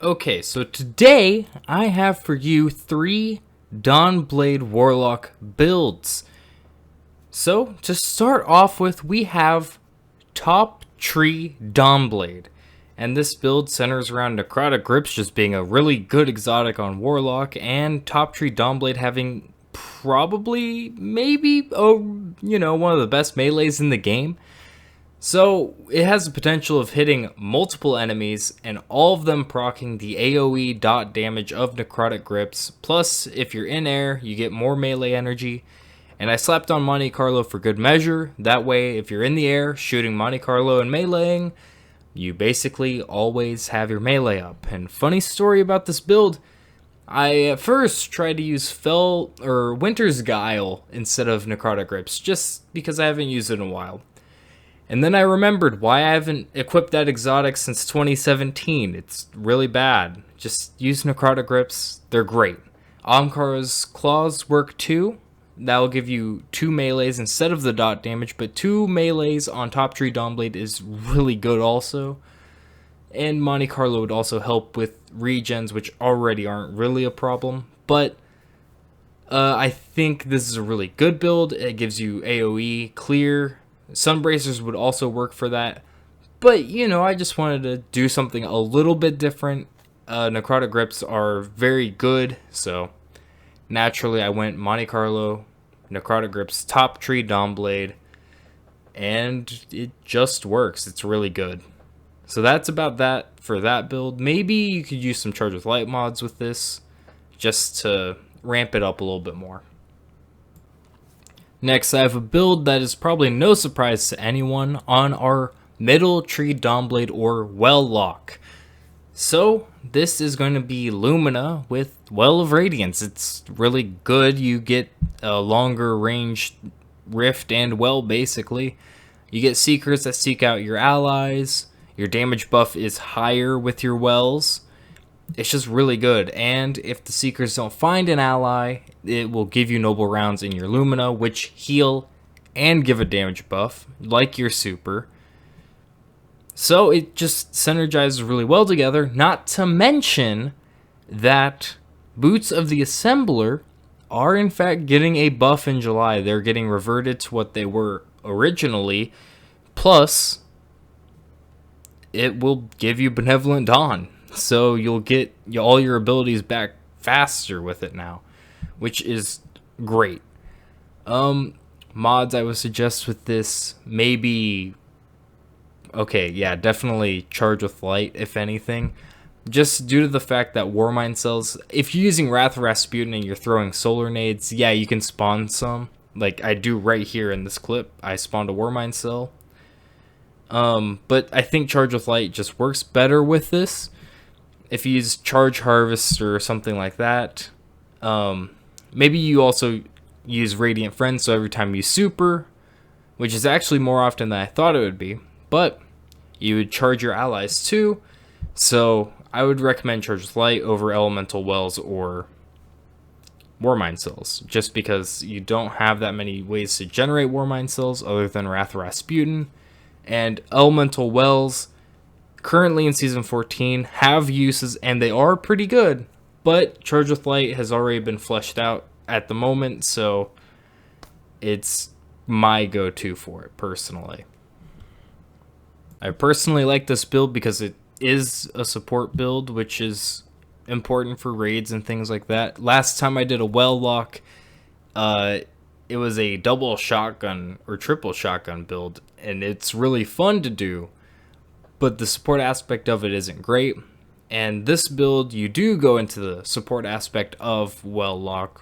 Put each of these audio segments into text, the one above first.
Okay, so today I have for you 3 Dawnblade Warlock builds. So, to start off with, we have Top Tree Dawnblade. And this build centers around Necrotic Grips just being a really good exotic on Warlock, and Top Tree Dawnblade having probably, maybe, one of the best melees in the game. So, it has the potential of hitting multiple enemies and all of them proccing the AoE dot damage of Necrotic Grips. Plus, if you're in air, you get more melee energy. And I slapped on Monte Carlo for good measure. That way, if you're in the air shooting Monte Carlo and meleeing, you basically always have your melee up. And funny story about this build, I at first tried to use Winter's Guile instead of Necrotic Grips, just because I haven't used it in a while. And then I remembered why I haven't equipped that exotic since 2017. It's really bad. Just use Necrotic Grips. They're great. Omkar's Claws work too. That'll give you 2 melees instead of the dot damage, but 2 melees on Top Tree Dawnblade is really good also. And Monte Carlo would also help with regens, which already aren't really a problem. But I think this is a really good build. It gives you AoE, clear. Sunbracers would also work for that. But, I just wanted to do something a little bit different. Necrotic Grips are very good, so naturally I went Monte Carlo, Necrotic Grips, Top Tree Dawnblade, and it just works. It's really good. So that's about that for that build. Maybe you could use some Charge with Light mods with this, just to ramp it up a little bit more. Next, I have a build that is probably no surprise to anyone on our Middle Tree Dawnblade or Warlock. So, this is going to be Lumina with Well of Radiance. It's really good. You get a longer range rift and well, basically. You get Seekers that seek out your allies. Your damage buff is higher with your wells. It's just really good, and if the Seekers don't find an ally, it will give you noble rounds in your Lumina, which heal and give a damage buff, like your super. So it just synergizes really well together, not to mention that Boots of the Assembler are in fact getting a buff in July. They're getting reverted to what they were originally, plus it will give you Benevolent Dawn. So you'll get all your abilities back faster with it now, which is great. Mods I would suggest with this, maybe, definitely Charge with Light, if anything. Just due to the fact that warmind cells, if you're using Wrath of Rasputin and you're throwing solar nades, yeah, you can spawn some. Like I do right here in this clip, I spawned a warmind cell. But I think Charge with Light just works better with this. If you use Charge Harvest or something like that, maybe you also use Radiant Friends, so every time you super, which is actually more often than I thought it would be, but you would charge your allies too, so I would recommend Charge with Light over Elemental Wells or Warmind Cells, just because you don't have that many ways to generate Warmind Cells other than Wrath of Rasputin, and Elemental Wells currently in Season 14 have uses, and they are pretty good, but Charge with Light has already been fleshed out at the moment, so it's my go-to for it, personally. I personally like this build because it is a support build, which is important for raids and things like that. Last time I did a Warlock, it was a double shotgun or triple shotgun build, and it's really fun to do, but the support aspect of it isn't great. And this build, you do go into the support aspect of Warlock,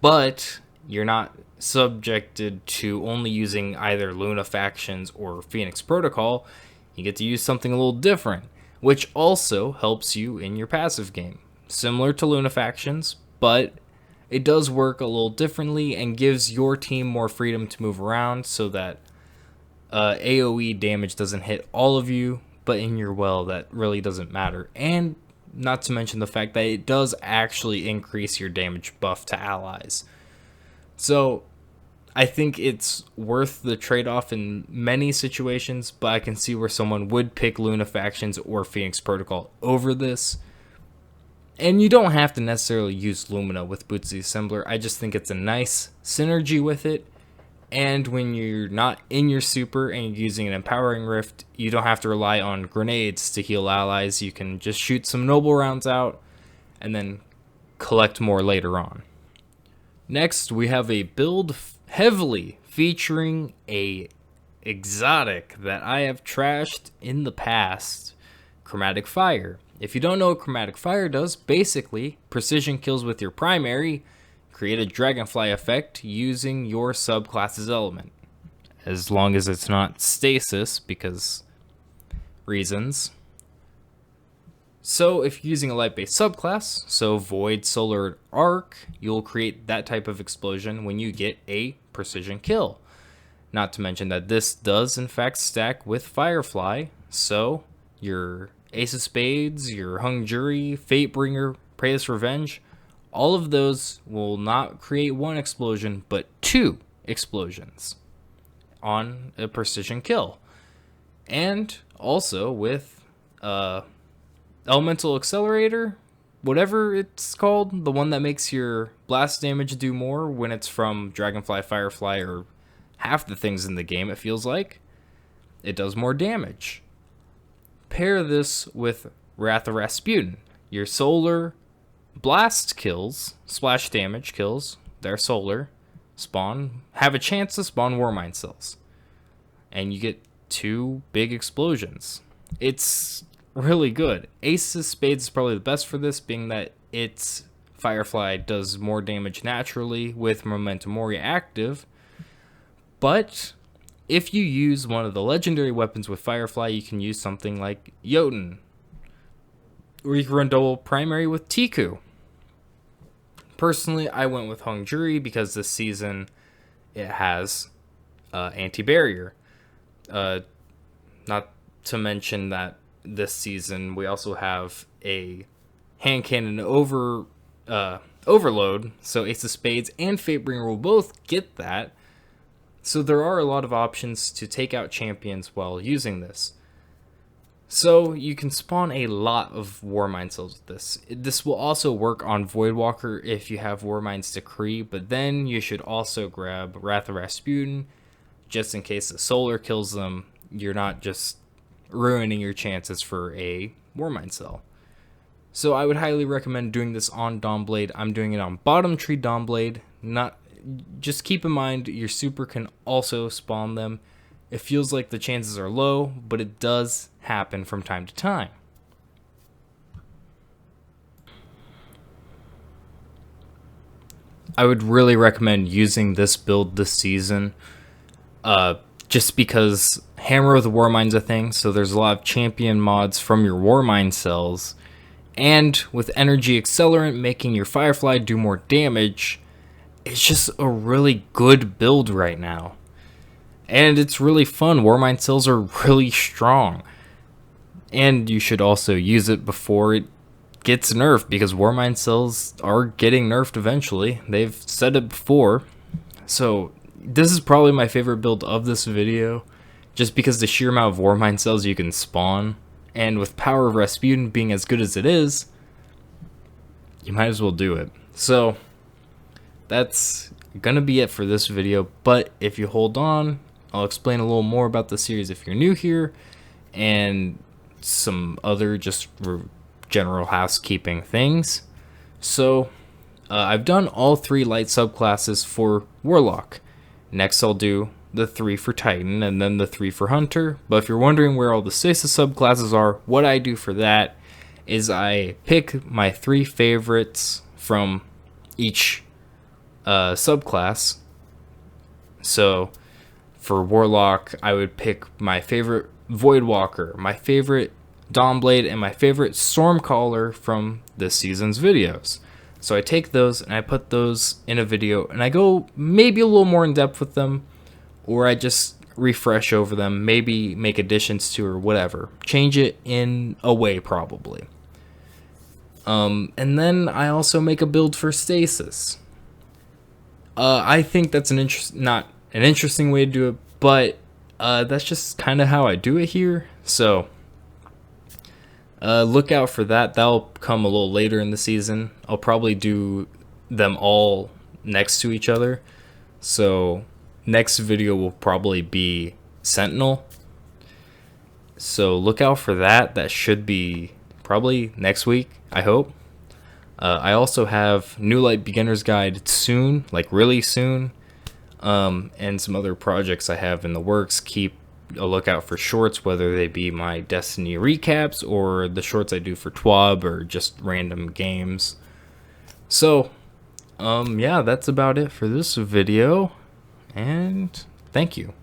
but you're not subjected to only using either Luna Factions or Phoenix Protocol. You get to use something a little different, which also helps you in your passive game. Similar to Luna Factions, but it does work a little differently and gives your team more freedom to move around so that AoE damage doesn't hit all of you, but in your well, that really doesn't matter. And not to mention the fact that it does actually increase your damage buff to allies. So I think it's worth the trade-off in many situations, but I can see where someone would pick Luna Factions or Phoenix Protocol over this. And you don't have to necessarily use Lumina with Boots the Assembler. I just think it's a nice synergy with it. And when you're not in your super and you're using an Empowering Rift, you don't have to rely on grenades to heal allies. You can just shoot some noble rounds out and then collect more later on. Next, we have a build heavily featuring a exotic that I have trashed in the past, Chromatic Fire. If you don't know what Chromatic Fire does, basically, precision kills with your primary, create a dragonfly effect using your subclass's element. As long as it's not stasis, because reasons. So if you're using a light-based subclass, so Void, Solar, Arc, you'll create that type of explosion when you get a precision kill. Not to mention that this does in fact stack with Firefly, so your Ace of Spades, your Hung Jury, Fatebringer, Prey's Revenge, all of those will not create one explosion, but two explosions on a precision kill. And also with Elemental Accelerator, whatever it's called, the one that makes your blast damage do more when it's from Dragonfly, Firefly, or half the things in the game, it feels like. It does more damage. Pair this with Wrath of Rasputin. Your solar blast kills, splash damage kills, they're solar, have a chance to spawn warmind cells. And you get two big explosions. It's really good. Ace of Spades is probably the best for this, being that its Firefly does more damage naturally with Memento Mori active. But if you use one of the legendary weapons with Firefly, you can use something like Jotuun, or you can run double primary with Tiku. Personally, I went with Hung Jury because this season it has anti-barrier. Not to mention that this season we also have a hand cannon overload, so Ace of Spades and Fatebringer will both get that. So there are a lot of options to take out champions while using this. So you can spawn a lot of Warmind cells with this. This will also work on Voidwalker if you have Warmind's Decree, but then you should also grab Wrath of Rasputin just in case the solar kills them. You're not just ruining your chances for a Warmind cell. So I would highly recommend doing this on Dawnblade. I'm doing it on Bottom Tree Dawnblade. Just keep in mind your super can also spawn them. It feels like the chances are low, but it does happen from time to time. I would really recommend using this build this season, just because Hammer of the Warmind's a thing, so there's a lot of champion mods from your Warmind cells, and with Energy Accelerant making your Firefly do more damage, it's just a really good build right now. And it's really fun. Warmind cells are really strong. And you should also use it before it gets nerfed, because Warmind cells are getting nerfed eventually. They've said it before. So this is probably my favorite build of this video, just because the sheer amount of Warmind cells you can spawn. And with Power of Rasputin being as good as it is, you might as well do it. So that's gonna be it for this video, but if you hold on, I'll explain a little more about the series if you're new here, and some other just general housekeeping things. So I've done all 3 light subclasses for Warlock. Next I'll do the 3 for Titan, and then the 3 for Hunter. But if you're wondering where all the stasis subclasses are, what I do for that is I pick my 3 favorites from each subclass. So for Warlock, I would pick my favorite Voidwalker, my favorite Dawnblade, and my favorite Stormcaller from this season's videos. So I take those and I put those in a video, and I go maybe a little more in depth with them, or I just refresh over them, maybe make additions to or whatever. Change it in a way probably. And then I also make a build for Stasis. I think that's not an interesting way to do it, but that's just kind of how I do it here. So look out for that. That'll come a little later in the season. I'll probably do them all next to each other. So next video will probably be Sentinel. So look out for that. That should be probably next week, I hope. I also have New Light Beginner's Guide soon, like really soon, and some other projects I have in the works. Keep a lookout for shorts, whether they be my Destiny recaps or the shorts I do for TWAB or just random games. So, yeah, that's about it for this video, and thank you.